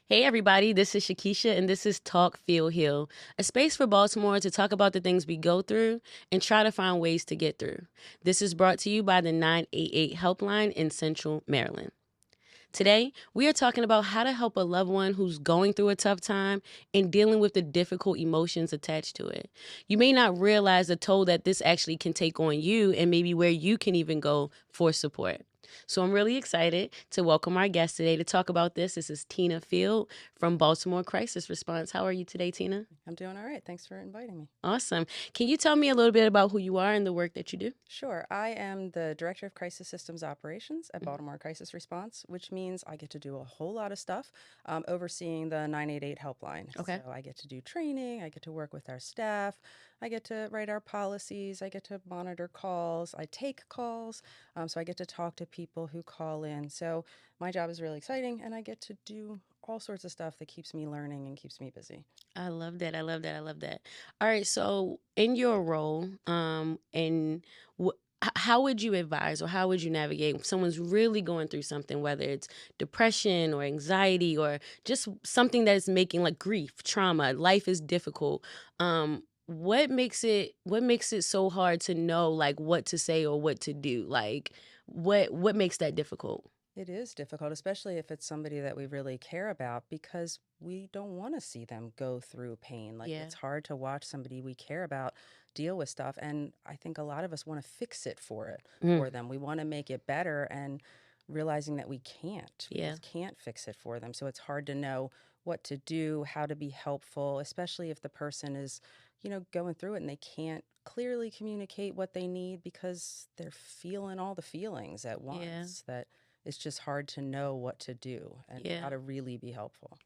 Hey, everybody, this is Shakisha, and this is Talk Feel Heal, a space for Baltimore to talk about the things we go through and try to find ways to get through. This is brought to you by the 988 Helpline in Central Maryland. Today, we are talking about how to help a loved one who's going through a tough time and dealing with the difficult emotions attached to it. You may not realize the toll that this actually can take on you and maybe where you can even go for support. So I'm really excited to welcome our guest today to talk about this. This is Tina Field from Baltimore Crisis Response. How are you today, Tina? I'm doing all right. Thanks for inviting me. Awesome. Can you tell me a little bit about who you are and the work that you do? Sure. I am the Director of Crisis Systems Operations at Baltimore Crisis Response, which means I get to do a whole lot of stuff overseeing the 988 helpline. So Okay. I get to do training, I get to work with our staff, I get to write our policies, I get to monitor calls, I take calls. So I get to talk to people who call in. So my job is really exciting, and I get to do all sorts of stuff that keeps me learning and keeps me busy. I love that. I love that. I love that. All right. So, in your role, and how would you advise or how would you navigate if someone's really going through something, whether it's depression or anxiety or just something that is making like grief, trauma, life is difficult. What makes it so hard to know like what to say or what to do? Like, what makes that difficult? It is difficult, especially if it's somebody that we really care about, because we don't want to see them go through pain. Like, Yeah. it's hard to watch somebody we care about deal with stuff. And I think a lot of us want to fix it Mm, for them. We want to make it better, and realizing that we can't. We yeah. just can't fix it for them. So it's hard to know what to do, how to be helpful, especially if the person is, going through it and they can't clearly communicate what they need because they're feeling all the feelings at Yeah. once. That it's just hard to know what to do and Yeah. how to really be helpful.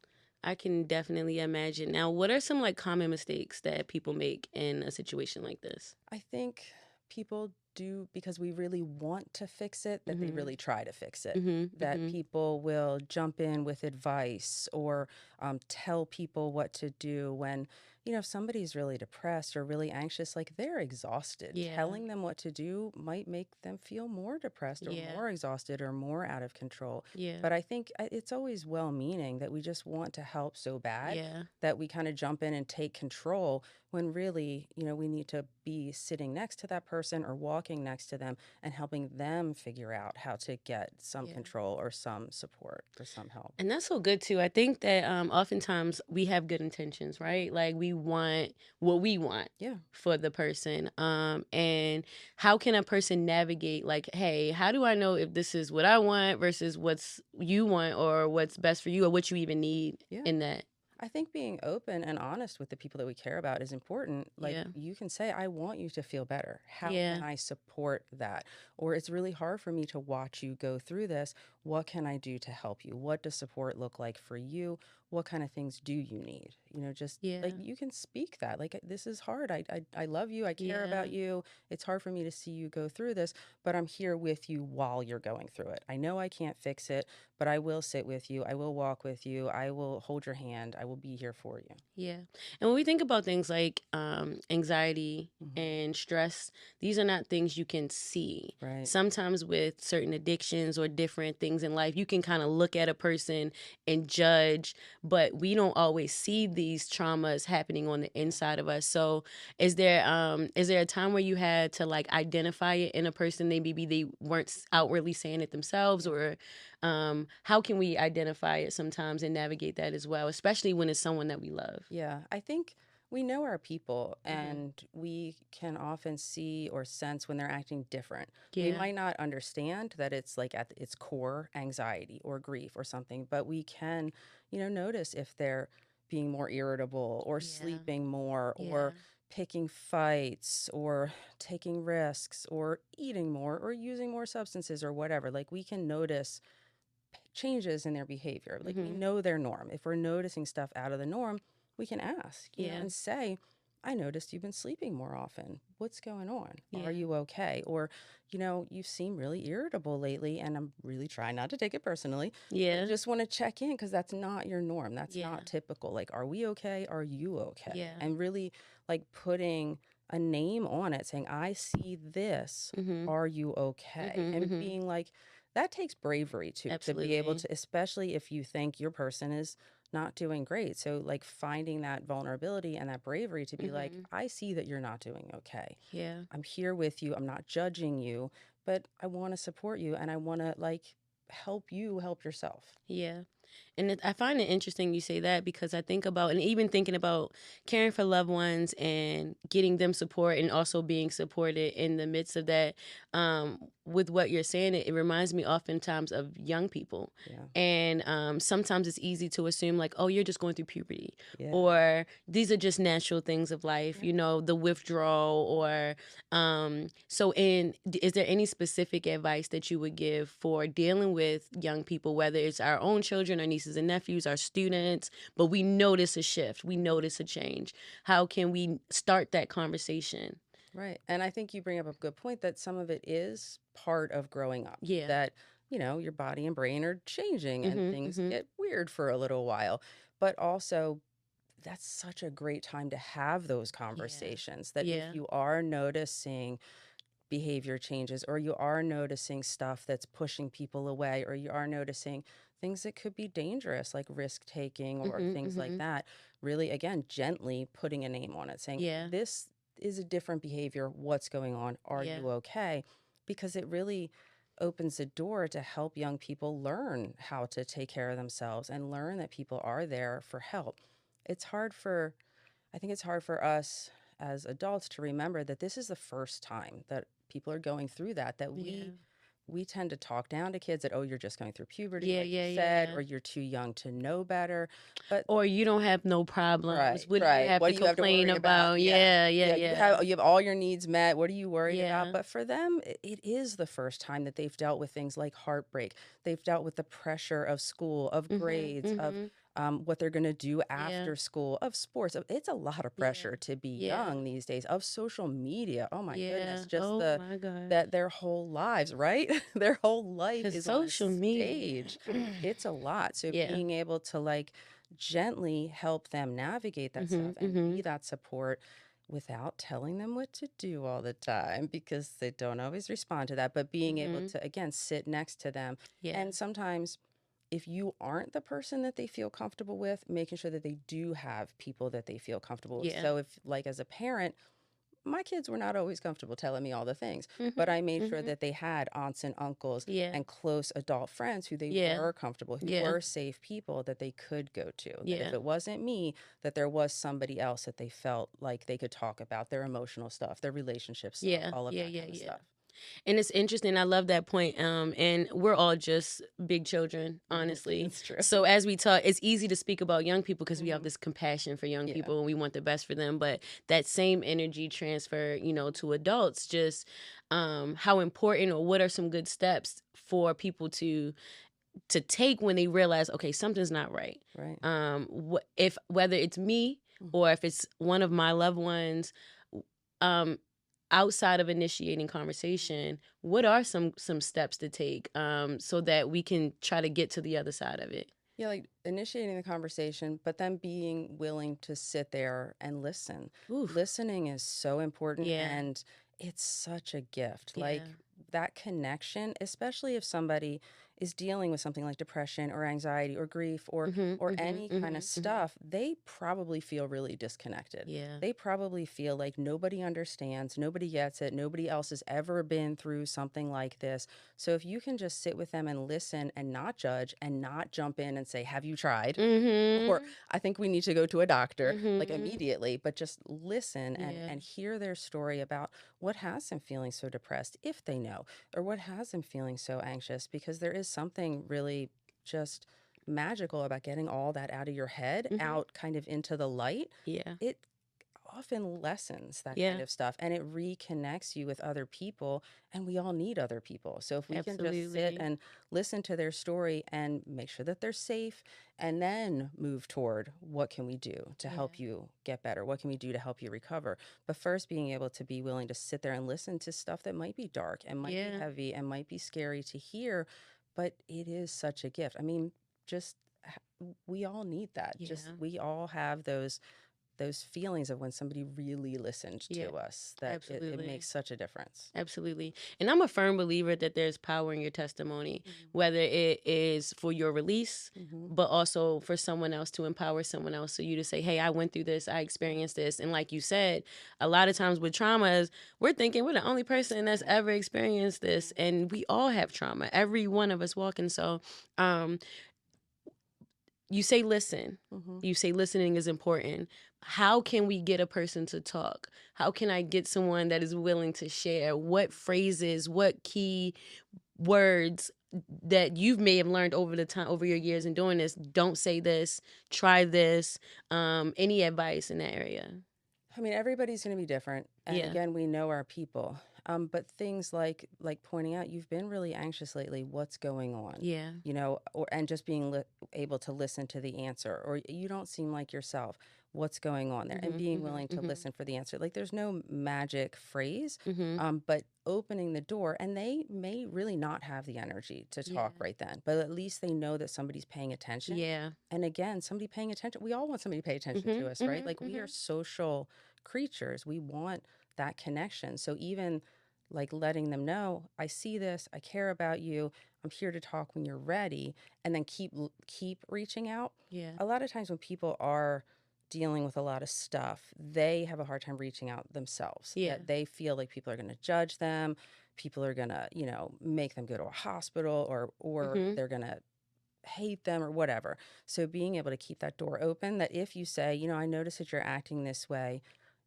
I can definitely imagine. Now, what are some like common mistakes that people make in a situation like this? I think people do, because we really want to fix it, that they Mhm. really try to fix it. Mhm. That Mhm. people will jump in with advice or tell people what to do when, if somebody's really depressed or really anxious, like, they're exhausted. Yeah. Telling them what to do might make them feel more depressed or Yeah. more exhausted or more out of control. Yeah. But I think it's always well meaning, that we just want to help so bad Yeah. that we kind of jump in and take control, when really, we need to be sitting next to that person or walking next to them and helping them figure out how to get some Yeah. control or some support or some help. And that's so good too. I think that oftentimes we have good intentions, right? Like we want what we want Yeah. for the person. And how can a person navigate like, hey, how do I know if this is what I want versus what's you want or what's best for you or what you even need Yeah. in that? I think being open and honest with the people that we care about is important. Like, Yeah. you can say, I want you to feel better. How Yeah. can I support that? Or, it's really hard for me to watch you go through this. What can I do to help you? What does support look like for you? What kind of things do you need? Just like, Yeah. you can speak that. Like, this is hard. I love you. I care Yeah. about you. It's hard for me to see you go through this, but I'm here with you while you're going through it. I know I can't fix it, but I will sit with you. I will walk with you. I will hold your hand. I will be here for you. Yeah. And when we think about things like anxiety Hmm. and stress, these are not things you can see. Right. Sometimes with certain addictions or different things in life, you can kind of look at a person and judge, but we don't always see these traumas happening on the Yeah. inside of us. So is there a time where you had to like identify it in a person? Maybe they weren't outwardly saying it themselves, Yeah. or how can we identify it sometimes and navigate that as well, especially when it's someone that we love? Yeah. I think we know our people, Hmm. and we can often see or sense when they're acting different. We Yeah. might not understand that it's like at its core anxiety or grief or something, but we can, notice if they're being more irritable or Yeah. sleeping more or Yeah. picking fights or taking risks or eating more or using more substances or whatever. Like, we can notice changes in their behavior. Like, we Hmm. know their norm. If we're noticing stuff out of the norm, we can ask, Yeah. and say, I noticed you've been sleeping more often. What's going on? Are Yeah. you okay? Or, you seem really irritable lately, and I'm really trying not to take it personally. I Yeah. just want to check in, because that's not your norm. That's Yeah. not typical. Like, are we okay? Are you okay? Yeah. And really, like, putting a name on it, saying, I see this. Hmm. Are you okay? Hmm. And Hmm. being like, that takes bravery to be able Absolutely. to, especially if you think your person is not doing great. So, like, finding that vulnerability and that bravery to be like, Mhm. I see that you're not doing okay. Yeah. I'm here with you. I'm not judging you, but I want to support you and I want to, like, help you help yourself. Yeah. And I find it interesting you say that because I think about, and even thinking about caring for loved ones and getting them support and also being supported in the midst of that. With what you're saying, it reminds me oftentimes of young people. Yeah. And sometimes it's easy to assume, like, oh, you're just going through puberty, Yeah. or these are just natural things of life, Yeah. you know, the withdrawal, or is there any specific advice that you would give for dealing with young people, whether it's our own children, our nieces and nephews, our students, but we notice a shift, we notice a change? How can we start that conversation? Right. And I think you bring up a good point that some of it is part of growing up, Yeah. that, your body and brain are changing and Mhm. things Mhm. get weird for a little while. But also, that's such a great time to have those Yeah. conversations that if Yeah. you are noticing behavior changes or you are noticing stuff that's pushing people away or you are noticing things that could be dangerous like risk taking or Mhm. things like Mhm. that, really again gently putting a name on it, saying Yeah. this is a different behavior, what's going on, are Yeah. you okay? Because it really opens the door to help young people learn how to take care of themselves and learn that people are there for help. It's hard for I think it's hard for us as adults to remember that this is the first time that people are going through that Yeah. we tend to talk down to kids that, oh, you're just going through puberty, Yeah. like you Yeah. said, Yeah. or you're too young to know better. But Or you don't have no problems. right, What do you right. have What to do you have to complain worry about? about? Yeah. Yeah. Yeah. Yeah, Yeah. you have all your needs met. What are you worried about? Yeah. But for them, it is the first time that they've dealt with things like heartbreak. They've dealt with the pressure of school, of Mhm. grades, of Mhm. what they're going to do Yeah. after school, of sports. It's a lot of Yeah. pressure to be Yeah. young these days, of social media. Oh my goodness, Yeah. just Oh my that gosh. their whole lives, right? Their whole life Cause is on a social media. stage. It's a lot. So Yeah. being able to like gently help them navigate that stuff Mhm. and be Mhm. that support without telling them what to do all the time because they don't always respond to that, but being able Mhm. to again sit next to them. Yeah. And sometimes if you aren't the person that they feel comfortable with, making sure that they do have people that they feel comfortable with. Yeah. So if like as a parent, my kids were not always comfortable telling me all the things, but Mhm. I made sure Mhm. that they had aunts and uncles Yeah. and close adult friends who they Yeah. were comfortable, who Yeah. were safe people that they could go to. That if Yeah. it wasn't me, that there was somebody else that they felt like they could talk about their emotional stuff, their relationship stuff, Yeah. all of Yeah. that Yeah. kind of Yeah. stuff. And it's interesting. I love that point. And we're all just big children, honestly. That's true. So as we talk, it's easy to speak about young people because we have Mhm. this compassion for young Yeah. people and we want the best for them. But that same energy transfer, to adults, just how important, or what are some good steps for people to take when they realize, okay, something's not right. Right. If whether it's me Mhm. or if it's one of my loved ones, um, outside of initiating conversation, what are some steps to take so that we can try to get to the other side of it? Yeah, like initiating the conversation, but then being willing to sit there and listen. Oof. Listening is so important Yeah. and it's such a gift. Yeah. Like that connection, especially if somebody is dealing with something like depression or anxiety or grief Mhm. or Mhm. any kind of Mhm. Mhm. stuff, they probably feel really disconnected. Yeah. They probably feel like nobody understands, nobody gets it, nobody else has ever been through something like this. So if you can just sit with them and listen and not judge and not jump in and say, "Have you tried?" or Mhm. "I think we need to go to a doctor," like Mhm. immediately, but just listen Yeah. and hear their story about what has them feeling so depressed, if they know, or what has them feeling so anxious, because there is something really just magical about getting all that out of your head, Mhm. out kind of into the light. Yeah. It often lessens that kind Yeah. of stuff and it reconnects you with other people, and we all need other people. So if we can just sit Absolutely. and listen to their story and make sure that they're safe and then move toward what can we do to Yeah. help you get better, what can we do to help you recover, but first being able to be willing to sit there and listen to stuff that might be dark and might be Yeah. heavy and might be scary to hear, but it is such a gift. I mean, just we all need that. Just Yeah. we all have those feelings of when somebody really listened Yeah, to us, that it absolutely. makes such a difference. Absolutely. And I'm a firm believer that there's power in your testimony, whether it is for your release, Mm-hmm. but also for someone else to empower someone else. So you to say, hey, I went through this, I experienced this. And like you said, a lot of times with traumas, we're thinking we're the only person that's ever experienced this. And we all have trauma, every one of us walking. So um, you say listen. Mm-hmm. You say listening is important. How can we get a person to talk? How can I get someone that is willing to share? What phrases, what key words that you may have learned over the time, over your years in doing this? Don't say this, try this. Any advice in that area? I mean, everybody's going to be different, and Yeah. again, we know our people. But things like pointing out, you've been really anxious lately. What's going on? Yeah. You know, or and just being able to listen to the answer, or you don't seem like yourself. What's going on there? And being willing to listen for the answer. Like, there's no magic phrase, but opening the door, and they may really not have the energy to talk Yeah. right then, but at least they know that somebody's paying attention. Yeah. And again, somebody paying attention. We all want somebody to pay attention to us, right? Like, we are social creatures. We want that connection. So even like letting them know, I see this, I care about you, I'm here to talk when you're ready, and then keep reaching out. Yeah. A lot of times when people are dealing with a lot of stuff, they have a hard time reaching out themselves. Yeah. That they feel like people are going to judge them, people are going to, make them go to a hospital, or they're going to hate them or whatever. So being able to keep that door open, that if you say, I notice that you're acting this way,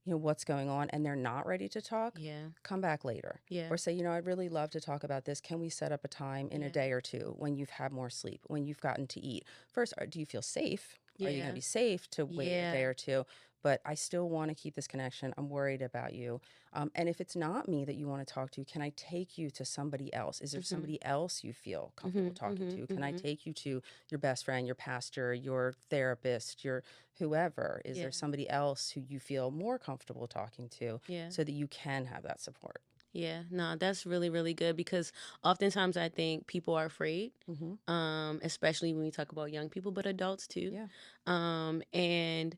what's going on, and they're not ready to talk, Yeah. come back later. Yeah. Or say, I'd really love to talk about this. Can we set up a time in a Yeah. day or two when you've had more sleep, when you've gotten to eat? First, do you feel safe? Are you going Yeah. to be safe to wait a day Yeah. or two? But I still want to keep this connection. I'm worried about you. And if it's not me that you want to talk to, can I take you to somebody else? Is there somebody else you feel comfortable talking to? Can I take you to your best friend, your pastor, your therapist, your whoever? Is Yeah. there somebody else who you feel more comfortable talking to, Yeah. so that you can have that support? Yeah, no, that's really, really good because oftentimes I think people are afraid, especially when we talk about young people, but adults too. Yeah. And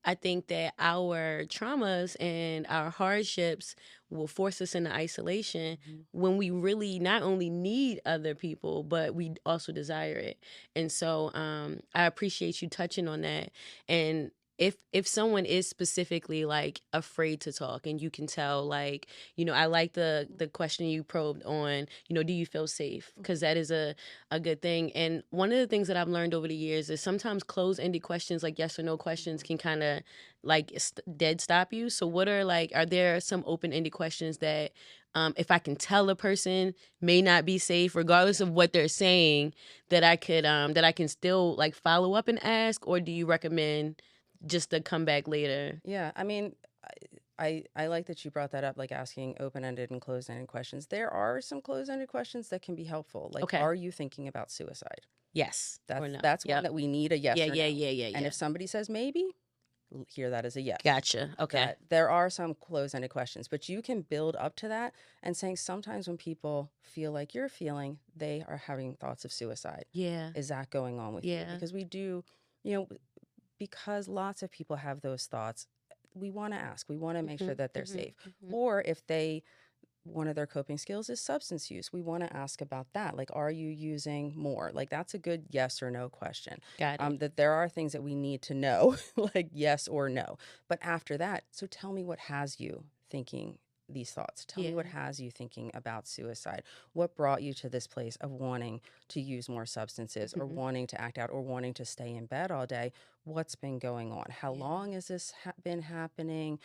I think that our traumas and our hardships will force us into isolation when we really not only need other people, but we also desire it. And so I appreciate you touching on that. And if someone is specifically like afraid to talk and you can tell, like, I like the question you probed on, do you feel safe? Because that is a good thing. And one of the things that I've learned over the years is sometimes closed-ended questions like yes or no questions can kind of like dead stop you. So are there some open-ended questions that if I can tell a person may not be safe regardless of what they're saying, that I can still like follow up and ask? Or do you recommend just to come back later? Yeah. I mean, I like that you brought that up, like asking open-ended and closed-ended questions. There are some closed-ended questions that can be helpful. Like, Okay. are you thinking about suicide? Yes or That's no? that's one Yep. that we need a yes Yeah, or yeah, no. yeah, yeah, And yeah. if somebody says maybe, hear that as a yes. Gotcha. Okay. That there are some closed-ended questions, but you can build up to that, and saying sometimes when people feel like you're feeling, they are having thoughts of suicide. Yeah. Is that going on with you? Yeah. Because we do, you know, because lots of people have those thoughts, we want to ask, we want to make sure that they're safe. Or if one of their coping skills is substance use, we want to ask about that. Like, are you using more? Like, that's a good yes or no question. Got it. That there are things that we need to know, like yes or no. But after that, so tell me what has you thinking these thoughts. Tell me what Yeah. has you thinking about suicide. What brought you to this place of wanting to use more substances, or wanting to act out, or wanting to stay in bed all day? What's been going on? How Yeah. long has this been happening?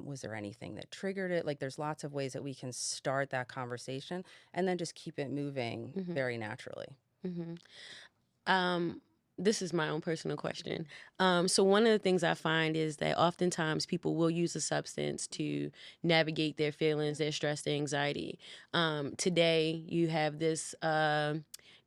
Was there anything that triggered it? Like, there's lots of ways that we can start that conversation, and then just keep it moving very naturally. Um, this is my own personal question. So one of the things I find is that oftentimes people will use a substance to navigate their feelings, their stress, their anxiety. Today, you have this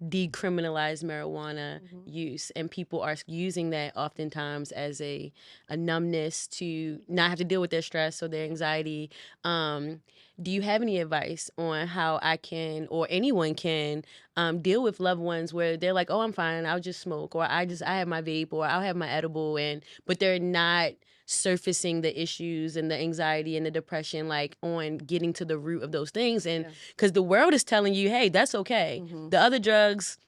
decriminalized marijuana use, and people are using that oftentimes as a numbness to not have to deal with their stress or their anxiety. Do you have any advice on how I can, or anyone can, deal with loved ones where they're like, oh, I'm fine, I'll just smoke, or I have my vape, or I'll have my edible, but they're not surfacing the issues and the anxiety and the depression, like on getting to the root of those things. And Yeah. because the world is telling you, hey, that's okay. The other drugs,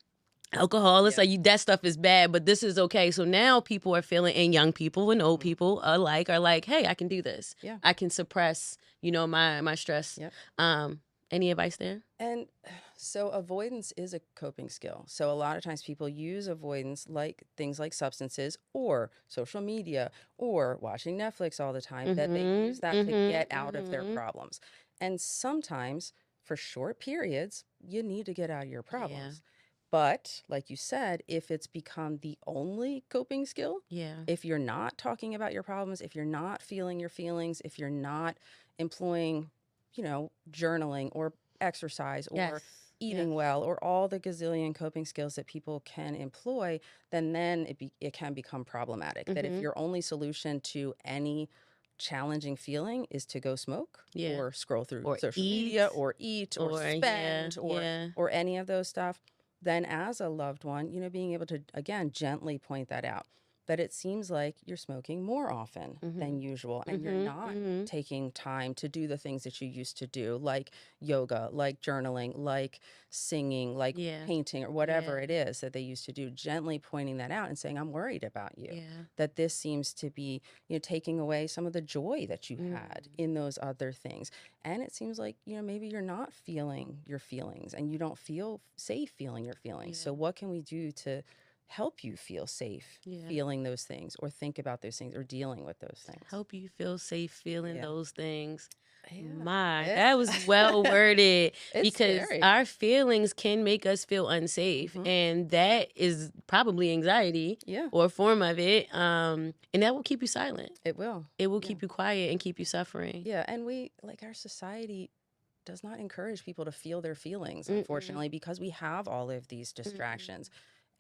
alcohol, it's Yeah. like that stuff is bad, but this is okay. So now people are feeling, and young people and old people alike are like, hey, I can do this. Yeah. I can suppress, my stress. Yep. Any advice there? And so avoidance is a coping skill. So a lot of times people use avoidance like things like substances or social media or watching Netflix all the time, that they use that to get out of their problems. And sometimes for short periods, you need to get out of your Yeah. problems. But like you said, if it's become the only coping skill, Yeah. if you're not talking about your problems, if you're not feeling your feelings, if you're not employing, journaling or exercise or Yes. eating Yes. well or all the gazillion coping skills that people can employ, then it can become problematic. That if your only solution to any challenging feeling is to go smoke Yeah. or scroll through Or social eat, media or eat or or spend yeah. or any of those stuff, then as a loved one, being able to, again, gently point that out, that it seems like you're smoking more often than usual and you're not taking time to do the things that you used to do, like yoga, like journaling, like singing, like Yeah. painting, or whatever Yeah. it is that they used to do, gently pointing that out and saying, I'm worried about you. Yeah. That this seems to be, taking away some of the joy that you had in those other things. And it seems like, maybe you're not feeling your feelings and you don't feel safe feeling your feelings. Yeah. So what can we do to help you feel safe Yeah. feeling those things or think about those things or dealing with those things? Help you feel safe feeling Yeah. those things. Yeah. That was well worded. It's Because scary. our feelings can make us feel unsafe, and that is probably anxiety Yeah, or a form of it. And that will keep you silent. it will. It will Yeah. keep you quiet and keep you suffering. Yeah, and our society does not encourage people to feel their feelings, unfortunately, because we have all of these distractions,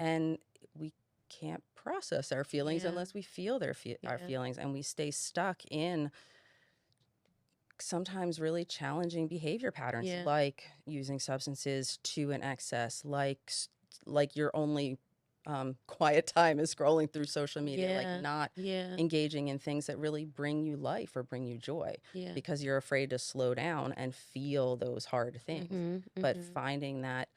and we can't process our feelings Yeah. unless we feel our Yeah. feelings, and we stay stuck in sometimes really challenging behavior patterns, Yeah. like using substances to an excess, like your only quiet time is scrolling through social media, Yeah. like not Yeah. engaging in things that really bring you life or bring you joy, Yeah. because you're afraid to slow down and feel those hard things. But finding that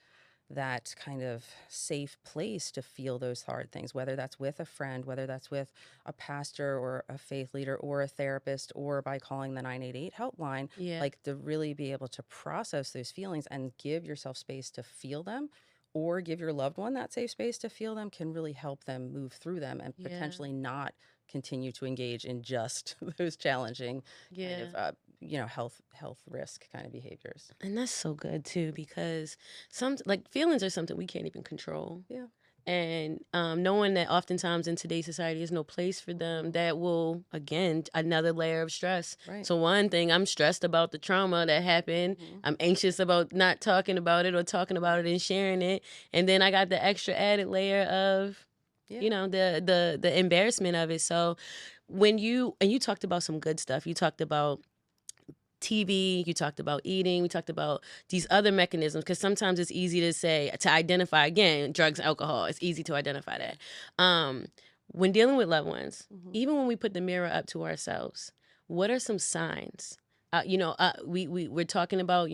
kind of safe place to feel those hard things, whether that's with a friend, whether that's with a pastor or a faith leader or a therapist, or by calling the 988 helpline, Yeah. like to really be able to process those feelings and give yourself space to feel them, or give your loved one that safe space to feel them, can really help them move through them and Yeah. potentially not continue to engage in just those challenging kind Yeah. of health risk kind of behaviors. And that's so good too, because feelings are something we can't even control. Yeah. And knowing that oftentimes in today's society there's no place for them, that will, again, another layer of stress. Right. So one thing, I'm stressed about the trauma that happened. I'm anxious about not talking about it or talking about it and sharing it. And then I got the extra added layer of, the embarrassment of it. So when you talked about some good stuff, you talked about TV, you talked about eating, we talked about these other mechanisms, because sometimes it's easy to identify, again, drugs, alcohol. It's easy to identify that. When dealing with loved ones, even when we put the mirror up to ourselves, what are some signs? We're talking about,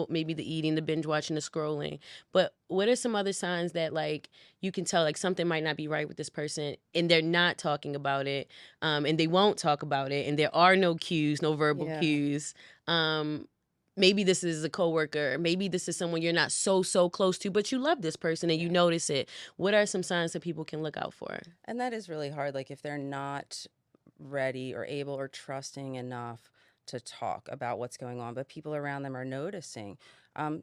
maybe the eating, the binge watching, the scrolling, but what are some other signs that, like, you can tell, like, something might not be right with this person and they're not talking about it, and they won't talk about it, and there are no cues, no verbal cues. Maybe this is a coworker, maybe this is someone you're not so close to, but you love this person and you notice it. What are some signs that people can look out for? And that is really hard. Like, if they're not ready or able or trusting enough to talk about what's going on, but people around them are noticing.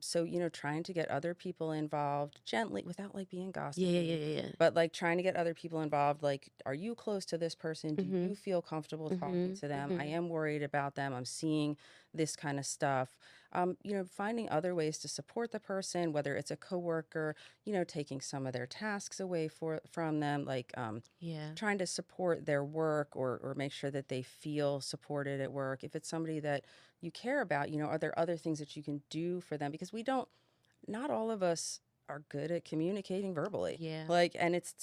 So, trying to get other people involved gently without like being gossipy. Yeah. But like trying to get other people involved. Like, are you close to this person? Do you feel comfortable talking to them? I am worried about them. I'm seeing this kind of stuff. Finding other ways to support the person, whether it's a coworker, taking some of their tasks away from them, like trying to support their work, or make sure that they feel supported at work. If it's somebody that you care about, are there other things that you can do for them? Because not all of us are good at communicating verbally. Yeah. Like, and it's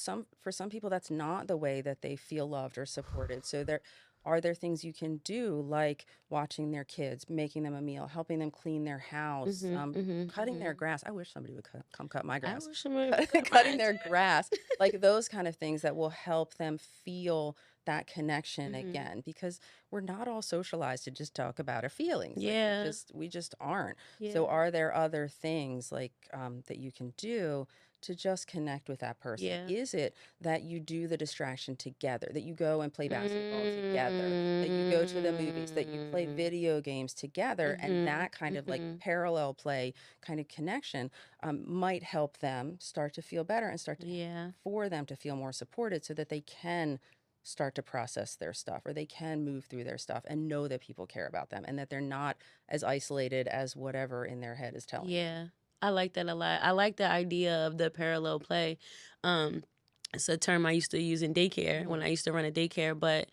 for some people that's not the way that they feel loved or supported. So there things you can do, like watching their kids, making them a meal, helping them clean their house, cutting their grass. I wish somebody would come cut my I grass. wish somebody would cut Cutting mine. their grass, like those kind of things that will help them feel that connection again, because we're not all socialized to just talk about our feelings. Like Yeah. we just aren't. Yeah. So are there other things like that you can do to just connect with that person? Yeah. Is it that you do the distraction together, that you go and play basketball together, that you go to the movies, that you play video games together, and that kind of like parallel play kind of connection might help them start to feel better and start to, Yeah. for them to feel more supported so that they can start to process their stuff, or they can move through their stuff and know that people care about them and that they're not as isolated as whatever in their head is telling them. Yeah. I like that a lot. I like the idea of the parallel play. It's a term I used to use in daycare when I used to run a daycare, but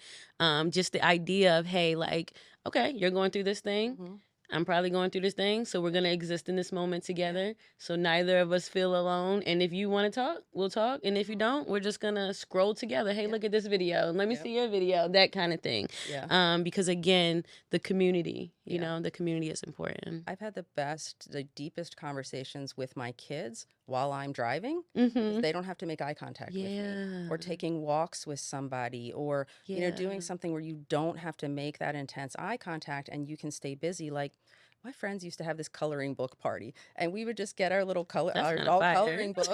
just the idea of, hey, like, okay, you're going through this thing. I'm probably going through this thing, so we're going to exist in this moment together, so neither of us feel alone. And if you want to talk, we'll talk. And if you don't, we're just going to scroll together. Hey, look at this video. And let me see your video, that kind of thing. Yeah. Because, again, the community, you know, the community is important. I've had the deepest conversations with my kids while I'm driving, because they don't have to make eye contact with me, or taking walks with somebody, or you know, doing something where you don't have to make that intense eye contact and you can stay busy. Like my friends used to have this coloring book party, and we would just get our little our kinda doll fire. coloring books,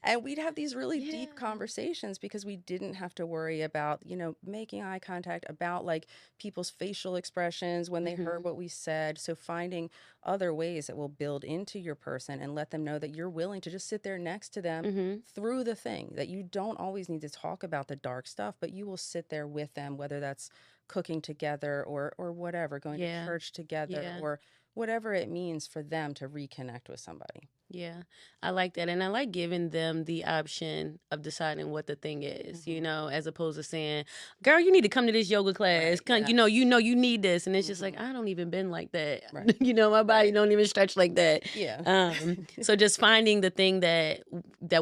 and we'd have these really deep conversations because we didn't have to worry about, you know, making eye contact, about like people's facial expressions when they heard what we said. So finding other ways that will build into your person and let them know that you're willing to just sit there next to them through the thing, that you don't always need to talk about the dark stuff, but you will sit there with them, whether that's cooking together or whatever, going to church together, or whatever it means for them to reconnect with somebody. Yeah, I like that. And I like giving them the option of deciding what the thing is, you know, as opposed to saying, girl, you need to come to this yoga class. Right, You know, you need this. And it's just like, I don't even been like that. Right. You know, my body don't even stretch like that. Yeah. So just finding the thing that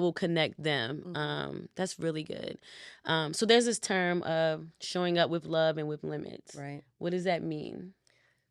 will connect them. That's really good. So there's this term of showing up with love and with limits. Right. What does that mean?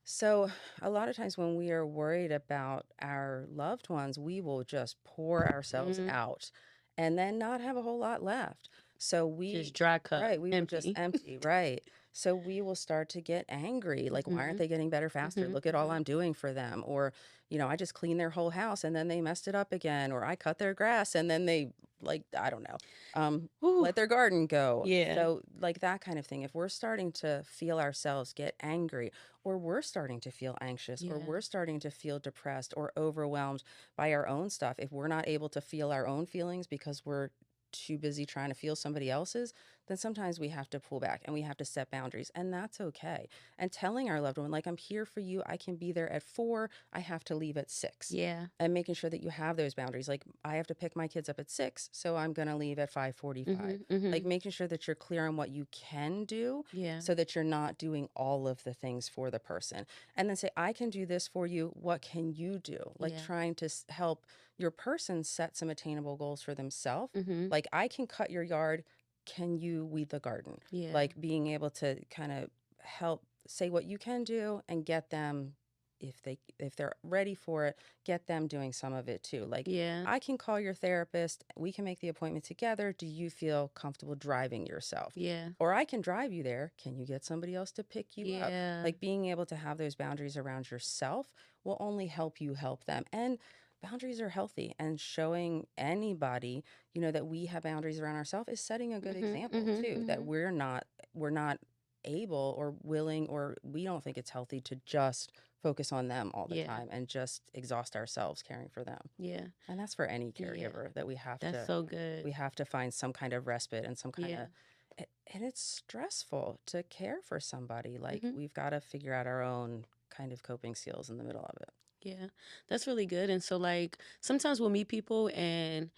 So, a lot of times when we are worried about our loved ones, we will just pour ourselves out and then not have a whole lot left. So Just dry cup, right, we will just empty. empty, right. So we will start to get angry. Like, why aren't they getting better faster? Look at all I'm doing for them. Or, you know, I just cleaned their whole house and then they messed it up again. Or I cut their grass and then they, like, I don't know, let their garden go. Yeah. So, like that kind of thing. If we're starting to feel ourselves get angry, or we're starting to feel anxious, or we're starting to feel depressed or overwhelmed by our own stuff, if we're not able to feel our own feelings because we're too busy trying to feel somebody else's, then sometimes we have to pull back and we have to set boundaries, and that's okay. And telling our loved one, like, I'm here for you, I can be there at 4, I have to leave at 6. Yeah. And making sure that you have those boundaries. Like, I have to pick my kids up at 6, so I'm going to leave at 5:45. Like, making sure that you're clear on what you can do, Yeah. so that you're not doing all of the things for the person. And then say, I can do this for you, what can you do? Like, trying to help your person set some attainable goals for themselves. Like, I can cut your yard, can you weed the garden? Yeah. Like, being able to kind of help say what you can do and get them, if they're ready for it, get them doing some of it too. Like, I can call your therapist, we can make the appointment together. Do you feel comfortable driving yourself? Yeah. Or I can drive you there. Can you get somebody else to pick you up? Yeah. Like, being able to have those boundaries around yourself will only help you help them. And boundaries are healthy, and showing anybody, you know, that we have boundaries around ourselves is setting a good example too, that we're not able or willing, or we don't think it's healthy to just focus on them all the time and just exhaust ourselves caring for them. Yeah. And that's for any caregiver, that we have That's so good. we have to find some kind of respite and some kind of, and it's stressful to care for somebody. Like, we've got to figure out our own kind of coping skills in the middle of it. Yeah, that's really good. And so, like, sometimes we'll meet people and,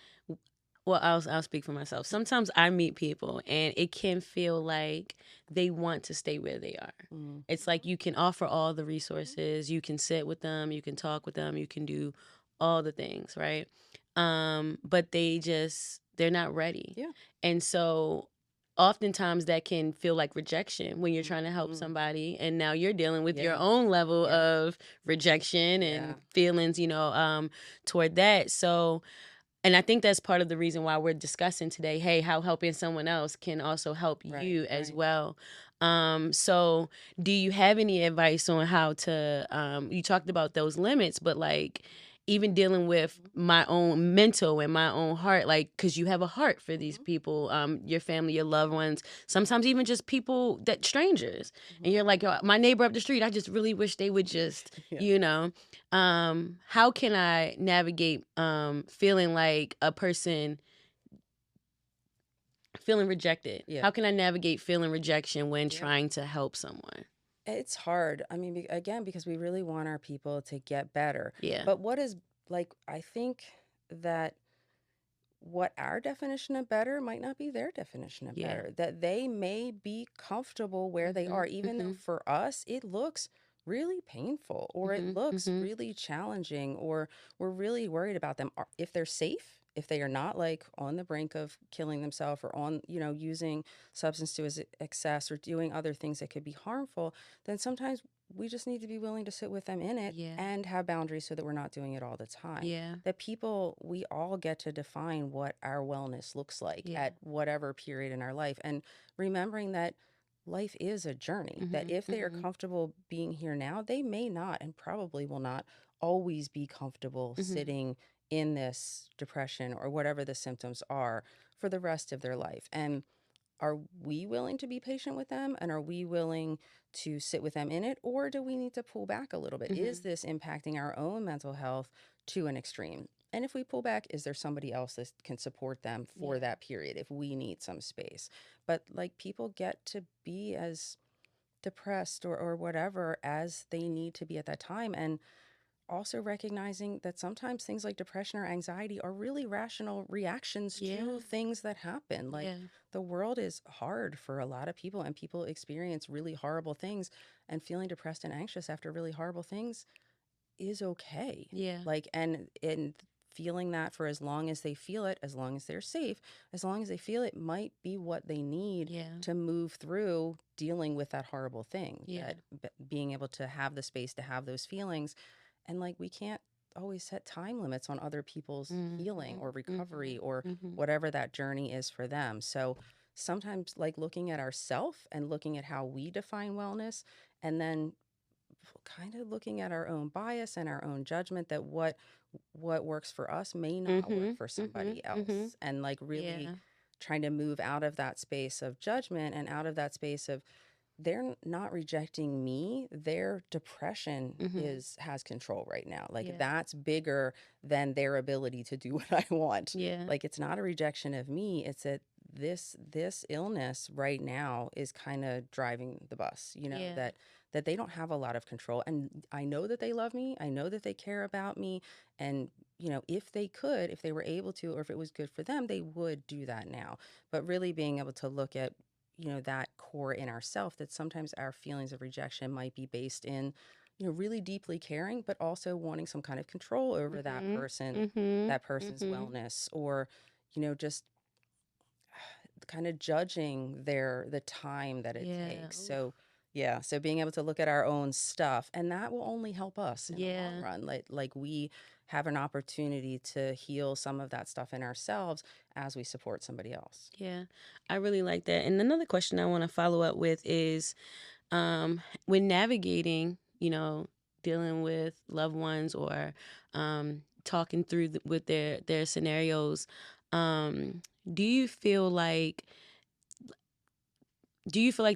well, I'll speak for myself. Sometimes I meet people and it can feel like they want to stay where they are. It's like you can offer all the resources, you can sit with them, you can talk with them, you can do all the things, right? but they're not ready. Yeah. And so oftentimes that can feel like rejection when you're trying to help Mhm. somebody, and now you're dealing with your Yeah. own level Yeah. of rejection Yeah. and feelings, toward that. So, and I think that's part of the reason why we're discussing today, hey, how helping someone else can also help Right. you as Right. well. So do you have any advice on how to, you talked about those limits, but like even dealing with my own mental and my own heart, like, cause you have a heart for these Mhm. people, your family, your loved ones, sometimes even just people that strangers. And Mhm. you're like, "Oh, my neighbor up the street, I just really wish they would just, Yeah. you know, how can I navigate feeling like a person feeling rejected? Yeah. How can I navigate feeling rejection when Yeah. trying to help someone? It's hard. I mean, again, because we really want our people to get better. Yeah. But what is like, I think that what our definition of better might not be their definition of Yeah. better. That they may be comfortable where they Mhm. are, even though Mhm. for us it looks really painful or it Mhm. looks Mhm. really challenging or we're really worried about them if they're safe, if they are not like on the brink of killing themselves or on, using substance to excess or doing other things that could be harmful, then sometimes we just need to be willing to sit with them in it Yeah. and have boundaries so that we're not doing it all the time. Yeah. That people, we all get to define what our wellness looks like Yeah. at whatever period in our life. And remembering that life is a journey, that Mhm. if they are Mhm. comfortable being here now, they may not and probably will not always be comfortable Mhm. sitting in this depression or whatever the symptoms are for the rest of their life. And are we willing to be patient with them? And are we willing to sit with them in it? Or do we need to pull back a little bit? Is Mhm. this impacting our own mental health to an extreme? And if we pull back, is there somebody else that can support them for Yeah. that period if we need some space? But like people get to be as depressed or whatever as they need to be at that time. And also recognizing that sometimes things like depression or anxiety are really rational reactions Yeah. to things that happen. Like Yeah. the world is hard for a lot of people, and people experience really horrible things, and feeling depressed and anxious after really horrible things is okay. Yeah. Like, and feeling that for as long as they feel it, as long as they're safe, as long as they feel it might be what they need Yeah. to move through dealing with that horrible thing. Yeah. That being able to have the space to have those feelings, and like we can't always set time limits on other people's healing Mhm. or recovery Mhm. or Mhm. whatever that journey is for them. So sometimes like looking at ourself and looking at how we define wellness, and then kind of looking at our own bias and our own judgment that what works for us may not work Mhm. for Mhm. somebody Mhm. else, and like really Yeah. trying to move out of that space of judgment and out of that space of they're not rejecting me, their depression Mhm. has control right now. Like Yeah. that's bigger than their ability to do what I want. Yeah. Like it's not a rejection of me, it's that this illness right now is kind of driving the bus, Yeah. that they don't have a lot of control. And I know that they love me, I know that they care about me, and if they could, if they were able to, or if it was good for them, they would do that now. But really being able to look at that core in ourself, that sometimes our feelings of rejection might be based in really deeply caring, but also wanting some kind of control over that Mhm. person, Mhm. that person's Mhm. wellness, or just kind of judging the time that it Yeah. takes. Oof. So yeah, so being able to look at our own stuff, and that will only help us in the long Yeah. run. Like we have an opportunity to heal some of that stuff in ourselves as we support somebody else. Yeah. I really like that. And another question I want to follow up with is when navigating, dealing with loved ones or talking through with their scenarios, do you feel like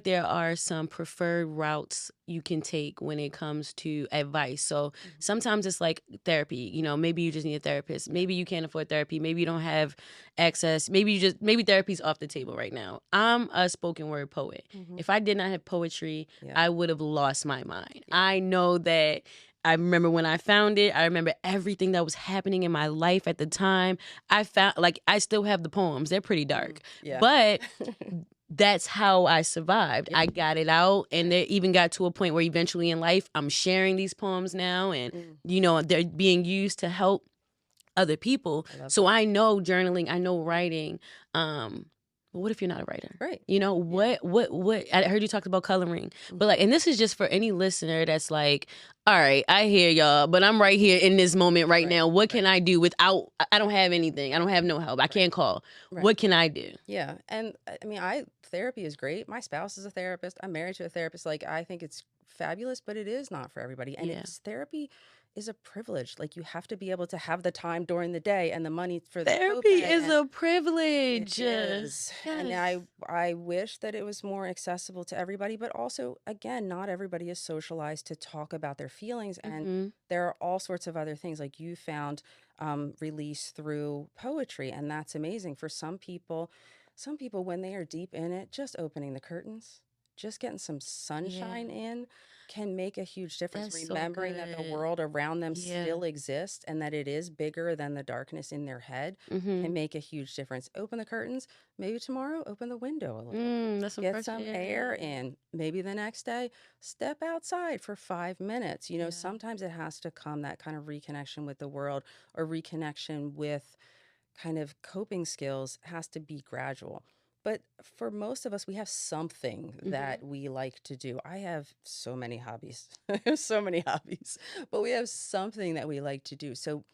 there are some preferred routes you can take when it comes to advice? So Mhm. sometimes it's like therapy, maybe you just need a therapist. Yeah. Maybe you can't afford therapy. Maybe you don't have access. Maybe therapy's off the table right now. I'm a spoken word poet. Hmm. If I did not have poetry, Yeah. I would have lost my mind. Yeah. I know that. I remember when I found it. I remember everything that was happening in my life at the time. I still have the poems. They're pretty dark. Yeah. But that's how I survived. Yeah. I got it out, and Right. it even got to a point where eventually in life I'm sharing these poems now, and Mm. they're being used to help other people. I love So that. I know journaling, I know writing. But what if you're not a writer? Right. You know, Yeah. what I heard you talked about coloring. But Mhm. like, and this is just for any listener that's like, all right, I hear y'all, but I'm right here in this moment right Right. now. What Right. can I do without I don't have anything. I don't have no help. I Right. can't call. Right. What can I do? Yeah. And I mean, I therapy is great. My spouse is a therapist. I'm married to a therapist. Like, I think it's fabulous, but it is not for everybody. And Yeah. it's therapy is a privilege. Like, you have to be able to have the time during the day and the money for the Therapy copay. is And a it privilege. is. And Yes. I wish that it was more accessible to everybody, but also again, not everybody is socialized to talk about their feelings. And Mhm. there are all sorts of other things like you found release through poetry, and that's amazing. For some people when they are deep in it, just opening the curtains, just getting some Yeah. sunshine in can make a huge difference. That's so Remembering that the good. world around them Yeah. still exists and that it is bigger than the darkness in their head can Mhm. make a huge difference. Open the curtains, maybe tomorrow, open the window a little. That's some Get fresh some air air. in. Maybe the next day, step outside for 5 minutes. Yeah. Sometimes it has to come that kind of reconnection with the world or reconnection with kind of coping skills has to be gradual. But for most of us, we have something that Mhm. we like to do. I have so many hobbies. I have so many hobbies, but we have something that we like to do. So,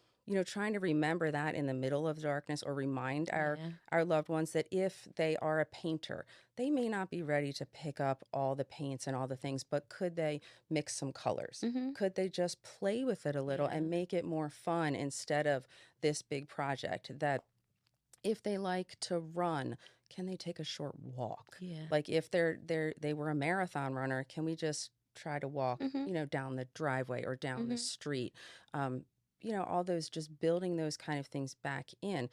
trying to remember that in the middle of darkness or remind Yeah. our loved ones that if they are a painter, they may not be ready to pick up all the paints and all the things, but could they mix some colors? Mhm. Could they just play with it a little Yeah. and make it more fun instead of this big project? That if they like to run, can they take a short walk? Yeah. Like if they were a marathon runner, can we just try to walk, Mhm. down the driveway or down the Mhm. street? Um, all those, just building those kind of things back in.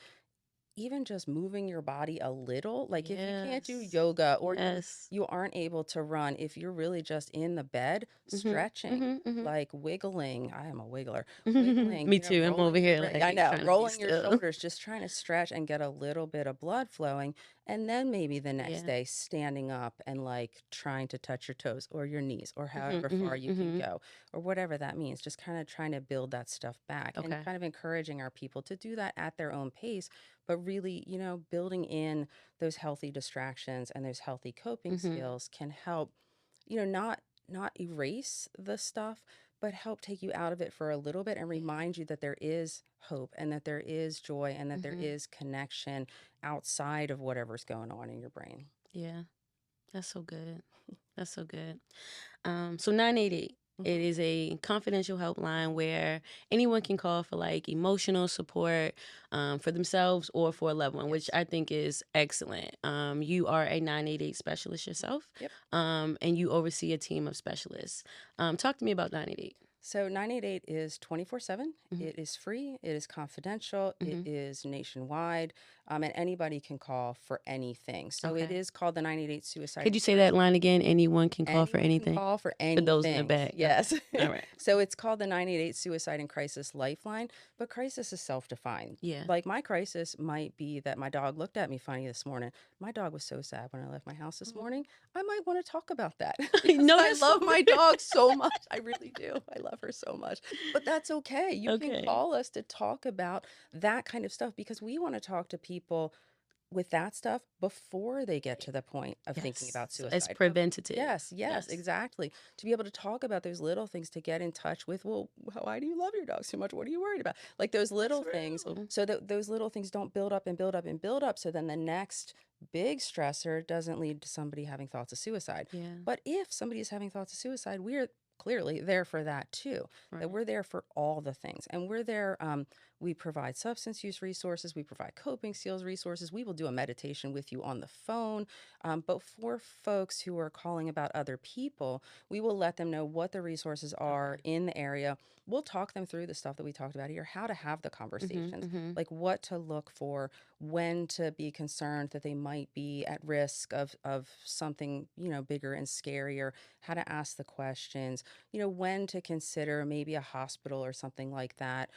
Even just moving your body a little, like if you can't do Yes. yoga or you Yes. you aren't able to run, if you're really just in the bed, Mhm. stretching, Mhm. Mhm. like wiggling. I am a wiggler. Wiggling, Me too. I'm over rolling your here brain. I like know, trying to be rolling your still. shoulders, just trying to stretch and get a little bit of blood flowing. And then maybe the next Yeah. day standing up and like trying to touch your toes or your knees or Mhm. however far Mhm. you can Mhm. go or whatever that means. Just kind of trying to build that stuff back and Okay. kind of encouraging our people to do that at their own pace, but really, building in those healthy distractions and those healthy coping Mhm. skills can help, not erase the stuff, but help take you out of it for a little bit and Yeah. remind you that there is hope and that there is joy and that there Mhm. is connection outside of whatever's going on in your brain. Yeah. That's so good. That's so good. So 988, it Mhm. is a confidential helpline where anyone can call for like emotional support for themselves or for a loved one, which Yes. I think is excellent. You are a 988 specialist Mhm. yourself, Yep. and you oversee a team of specialists. Talk to me about 988. So 988 is 24/7. Mm-hmm. It is free, it is confidential, it Mm-hmm. is nationwide, and anybody can call for anything. So it Okay. is called the 988 Suicide Could and you say that Crisis. line again? Anyone can call for Anyone can anything? call for For those in the anything. back. Okay. Yes. All right. So it's called the 988 Suicide and Crisis Lifeline, but crisis is self-defined. Yeah. Like my crisis might be that my dog looked at me funny this morning. My dog was so sad when I left my house this Mhm. morning. I might want to talk about that because No, I that's so love my dog so much. I really do. I love her so much. But that's okay. You can okay. call us to talk about that kind of stuff because we want to talk to people with that stuff before they get to the point of thinking Yes. about So it's suicide. preventative. Yes, yes, Yes. exactly. To be able to talk about those little things, to get in touch with, well, why do you love your dog so much? What are you worried about? Like those That's little things, real. so that those little things don't build up and build up and build up. So then the next big stressor doesn't lead to somebody having thoughts of suicide. Yeah. But if somebody is having thoughts of suicide, we're clearly there for that too. That Right. we're there for all the things. And we're there. We provide substance use resources. We provide coping skills resources. We will do a meditation with you on the phone. But for folks who are calling about other people, we will let them know what the resources are Okay. in the area. We'll talk them through the stuff that we talked about here, how to have the Mhm. conversations, Mhm. like what to look for, when to be concerned that they might be at risk of something, bigger and scarier, how to ask the questions, when to consider maybe a hospital or something like that.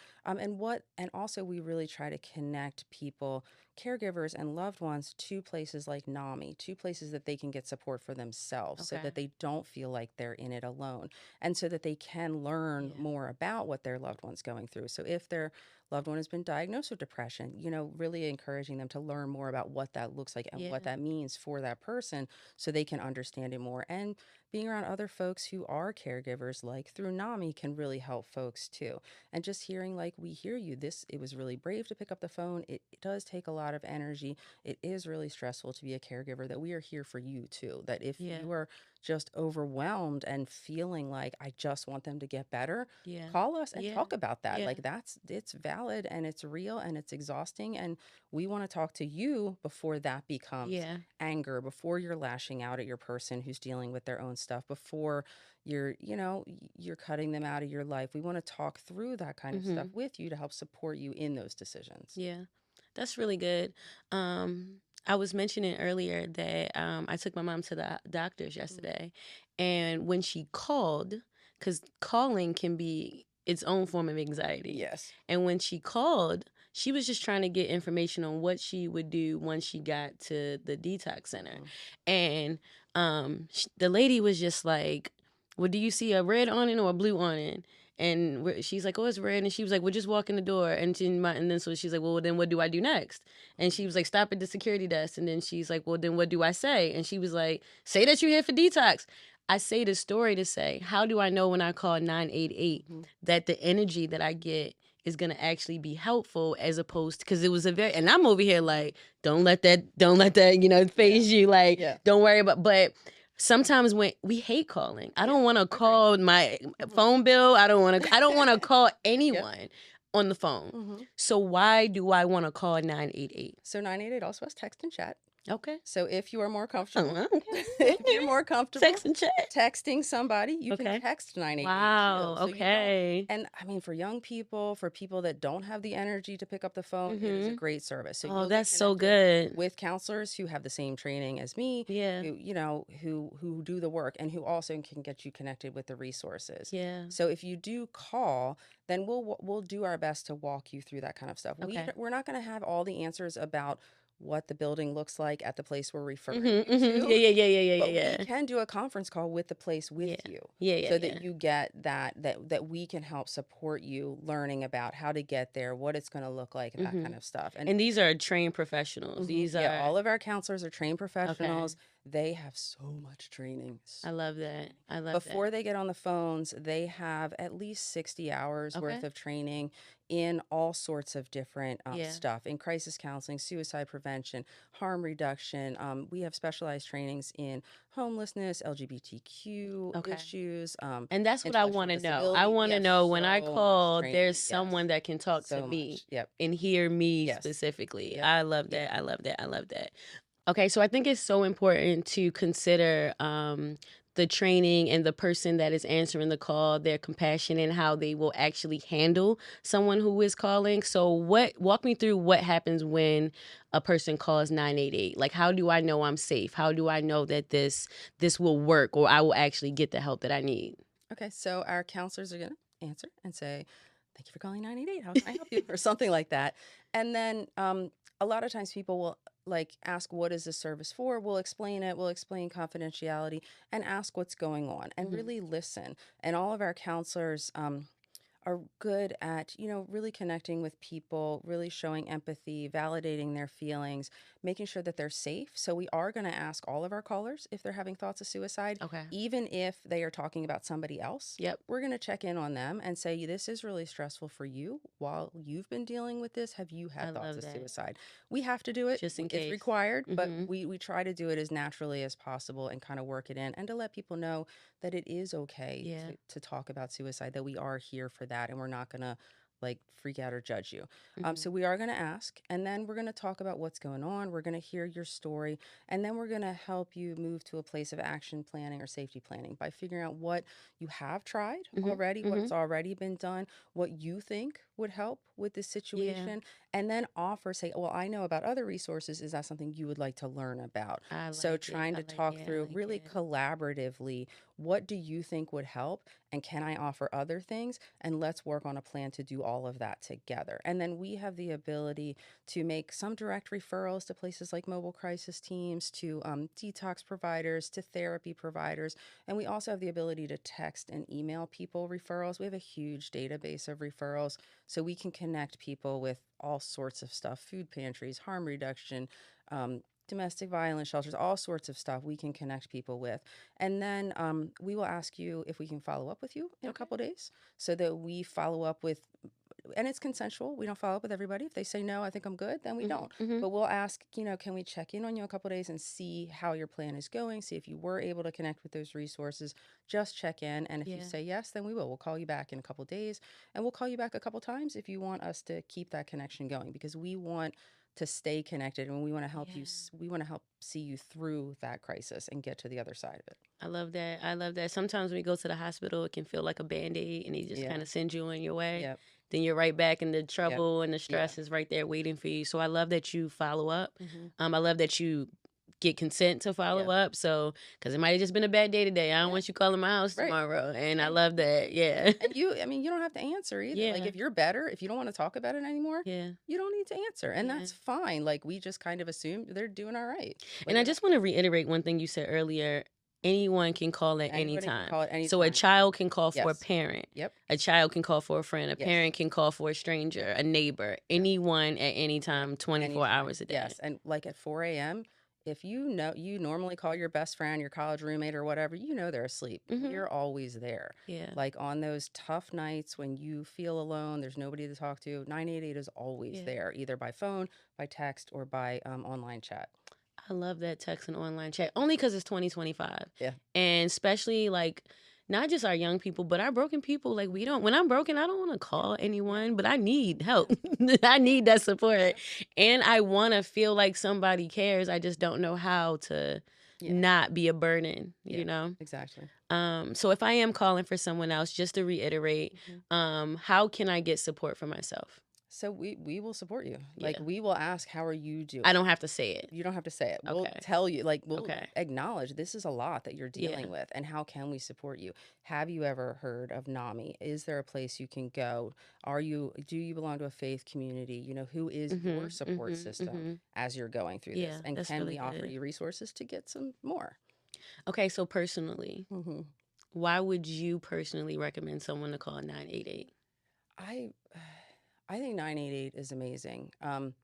And also we really try to connect people, caregivers and loved ones to places like NAMI, to places that they can get support for themselves so Okay. that they don't feel like they're in it alone and so that they can learn Yeah. more about what their loved one's going through. So if their loved one has been diagnosed with depression, really encouraging them to learn more about what that looks like and what Yeah. that means for that person so they can understand it more. And being around other folks who are caregivers, like through NAMI, can really help folks too. And just hearing, like, we hear you, it was really brave to pick up the phone. It does take a lot of energy. It is really stressful to be a caregiver, that we are here for you too. That if Yeah. you are just overwhelmed and feeling like, I just want them to get better, Yeah. call us and Yeah. talk about that. Yeah. Like, it's valid and it's real and it's exhausting. And we want to talk to you before that becomes Yeah. anger, before you're lashing out at your person who's dealing with their own stuff, before you're cutting them out of your life. We want to talk through that kind of stuff Mhm. with you to help support you in those decisions. Yeah. That's really good. I was mentioning earlier that I took my mom to the doctor's Mm. yesterday, and when she called, because calling can be its own form of anxiety, Yes. and when she called, she was just trying to get information on what she would do once she got to the detox center, Mhm. and the lady was just like, "Well, do you see a red awning or a blue awning?" And she's like, "Oh, it's red." And she was like, "Well, just walk in the door." And then so she's like, "Well, then what do I do next?" And she was like, "Stop at the security desk." And then she's like, "Well, then what do I say?" And she was like, "Say that you're here for detox." I say the story to say, how do I know when I call 988 Mhm. that the energy that I get is going to actually be helpful, as opposed, because it was a very, and I'm over here like, don't let that, phase you. Like, Yeah. don't worry about, but sometimes when we hate calling, I Yeah. don't want to Agree. call my Mhm. phone bill. I don't want to call Yep. anyone on the phone. Hmm. So why do I want to call 988? So 988 also has text and chat. Okay. So if you are more comfortable, Oh, okay. if you're more comfortable Text and chat. texting somebody, you can Okay. text 988 too. Wow. So you don't, Okay. and I mean, for young people, for people that don't have the energy to pick up the phone, it is a Mhm. great service. So Oh, you'll get that's so connected good. with counselors who have the same training as me, Yeah. who do the work and who also can get you connected with the resources. Yeah. So if you do call, then we'll do our best to walk you through that kind of stuff. Okay. We're not going to have all the answers about what the building looks like at the place we're referring Mhm. you Mhm. to, Yeah. Yeah. Yeah. Yeah. Yeah. but we Yeah. can do a conference call with the place Yeah. with you Yeah. Yeah. so Yeah. that you get that we can help support you learning about how to get there, what it's going to look like, that kind Mhm. of stuff. And And these are trained professionals. mhm, These yeah, are all of our counselors are trained okay. professionals. They have so much training, I so love much that. training. I love that. Before they get on the phones, they have at least 60 hours worth Okay. of training in all sorts of different Yeah. stuff in crisis counseling, suicide prevention, harm reduction. We have specialized trainings in homelessness, LGBTQ Okay. issues, And that's what I intellectual want to know. I disability. We want to have know when I so much call, there's training. someone Yes, that can talk to so me much. Yep. and hear me Yes. specifically. Yep. I love Yep. that. I love that. I love that. Okay, so I think it's so important to consider the training and the person that is answering the call, their compassion, and how they will actually handle someone who is calling. So, walk me through what happens when a person calls 988. Like, how do I know I'm safe? How do I know that this will work, or I will actually get the help that I need? Okay, so our counselors are going to answer and say, "Thank you for calling 988. How can I help you?" or something like that. And then a lot of times people will like ask, "What is this service for?" We'll explain it, we'll explain confidentiality and ask what's going on and Mhm. really listen. And all of our counselors are good at, really connecting with people, really showing empathy, validating their feelings, making sure that they're safe. So we are going to ask all of our callers if they're having thoughts of suicide, Okay. even if they are talking about somebody else. Yep. We're going to check in on them and say, this is really stressful for you. While you've been dealing with this, have you I had thoughts love of that. suicide? We have to do it. Just in It's case. required, but Mhm. we try to do it as naturally as possible and kind of work it in and to let people know that it is okay Yeah. to talk about suicide, that we are here for that and we're not going to like freak out or judge you. So Mhm. we are going to ask, and then we're going to talk about what's going on. We're going to hear your story, and then we're going to help you move to a place of action planning or safety planning by figuring out what you have tried Mhm. already, what's Mhm. already been done, what you think would help with this Yeah. situation, and then say, well, I know about other resources. Is that something you would like to learn about? I So like it. trying I to like talk it. I through like really it. collaboratively What do you think would help? And can I offer other things? And let's work on a plan to do all of that together. And then we have the ability to make some direct referrals to places like mobile crisis teams, to detox providers, to therapy providers. And we also have the ability to text and email people referrals. We have a huge database of referrals, so we can connect people with all sorts of stuff: food pantries, harm reduction, domestic violence shelters, all sorts of stuff we can connect people with. And then we will ask you if we can follow up with you in a Okay. couple days, so that we follow up with, and it's consensual. We don't follow up with everybody. If they say no, I think I'm good, then we don't. Mm-hmm. But we'll ask, can we check in on you a couple days and see how your plan is going? See if you were able to connect with those resources. Just check in. And if you Yeah. say yes, then we will. We'll call you back in a couple days, and we'll call you back a couple times if you want us to keep that connection going, because we want to stay connected, and we want to help you. Yeah. We want to help see you through that crisis and get to the other side of it. I love that. I love that. Sometimes when you go to the hospital, it can feel like a band-aid and he just Yeah. kind of sends you on your way. Yep. Then you're right back in the Yep. trouble and the Yeah. stress is right there waiting for you. So I love that you follow up. Hmm. I love that you get consent to follow Yeah. up. So, because it might have just been a bad day today. I don't Yeah. want you calling my house Right. tomorrow. And I Right. love that. Yeah. And you don't have to answer either. Like, Yeah. if you're better, if you don't want to talk about it anymore, Yeah. you don't need to answer. And Yeah. that's fine. Like, we just kind of assume they're doing all right. And I Like, just want to reiterate one thing you said earlier. Anyone can call at any anybody can time. call it So a anytime. child can call for a Yes. parent. Yep. A child can call for a friend. A Yes. parent can call for a stranger, a neighbor, anyone at any time, 24 Anytime. hours a day. Yes. And like at 4 a.m., if you normally call your best friend, your college roommate, or whatever, they're asleep. Mhm. We're always there. Yeah. Like, on those tough nights when you feel alone, there's nobody to talk to, 988 is always Yeah. there, either by phone, by text, or by online chat. I love that text and online chat only because it's 2025. Yeah. And especially like not just our young people, but our broken people. Like when I'm broken, I don't want to call anyone, but I need help. I need that support. And I want to feel like somebody cares. I just don't know how to Yeah. not be a burden, Yeah. Exactly. So if I am calling for someone else, just to reiterate, Mhm. how can I get support for myself? So we will support you. Like, Yeah. we will ask, how are you doing? I don't have to say it. You don't have to say it. We'll Okay. tell you, like, we'll Okay. acknowledge this is a lot that you're Yeah. dealing with, and how can we support you? Have you ever heard of NAMI? Is there a place you can go? Do you belong to a faith community? Who is your support system as you're going through Yeah, this? And that's can really we offer good. you resources to get some more? Okay, so personally, Hmm. why would you personally recommend someone to call 988? I I think 988 is amazing. And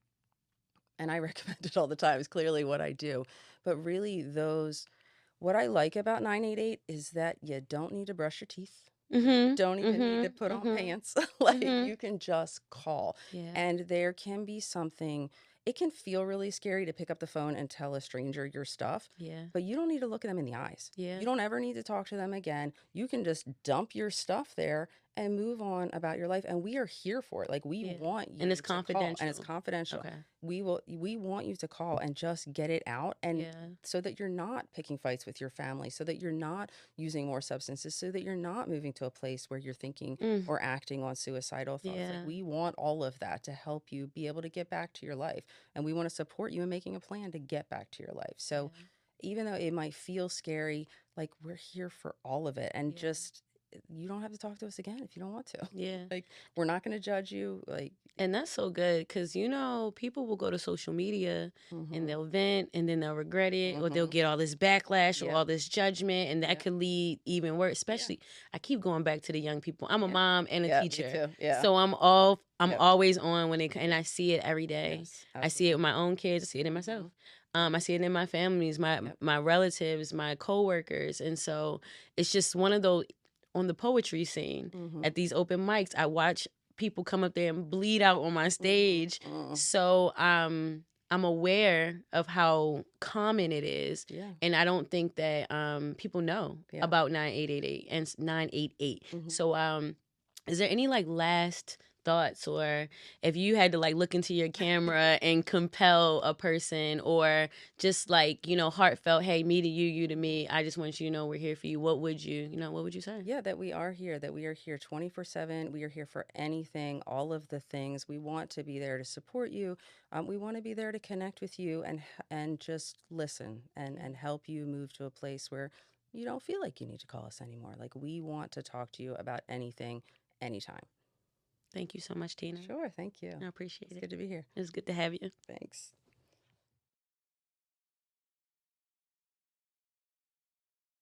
I recommend it all the time. It's clearly what I do. But really, what I like about 988 is that you don't need to brush your teeth. Mhm. Don't even need to Mhm. put on Mhm. pants. Like, Mhm. you can just call. Yeah. And there can be something, it can feel really scary to pick up the phone and tell a stranger your stuff, Yeah. but you don't need to look at them in the eyes. Yeah. You don't ever need to talk to them again. You can just dump your stuff there and move on about your life. And we are here for it. Like, we Yeah. want And you it's to call, and it's confidential. confidential. Okay. We want you to call and just get it out, and Yeah. so that you're not picking fights with your family, so that you're not using more substances, so that you're not moving to a place where you're thinking Mm. or acting on suicidal thoughts. Yeah. Like, we want all of that to help you be able to get back to your life, and we want to support you in making a plan to get back to your life. So Yeah. even though it might feel scary, like, we're here for all of it. And Yeah. just, you don't have to talk to us again if you don't want to. Yeah. Like, we're not going to judge you. Like, And that's so good because, people will go to social media and mhm, they'll vent and then they'll regret it or they'll mhm. get all this backlash or Yep. all this judgment. And that Yep. could lead even worse, Yeah. especially I keep going back to the young people. I'm a Yeah. mom and a Yeah, me teacher. too. Yeah. So I'm Yep. always on and I see it every day. Yes, I see it with absolutely. my own kids. I see it in myself. Mhm. I see it in my families, Yep. my relatives, my coworkers. And so it's just one of those on the poetry scene Mhm. at these open mics. I watch people come up there and bleed out on my stage. Mhm. So I'm aware of how common it is. Yeah. And I don't think that people know Yeah. about 9888 and 988. Mhm. So is there any like last thoughts, or if you had to like look into your camera and compel a person, or just like, heartfelt, hey, me to you, you to me, I just want you to know we're here for you, what would you say? Yeah, that we are here, 24/7. We are here for anything, all of the things. We want to be there to support you. We want to be there to connect with you, and just listen and help you move to a place where you don't feel like you need to call us anymore. Like, we want to talk to you about anything, anytime. Thank you so much, Tina. Sure. Thank you. I appreciate It's it. good to be here. It was good to have you. Thanks.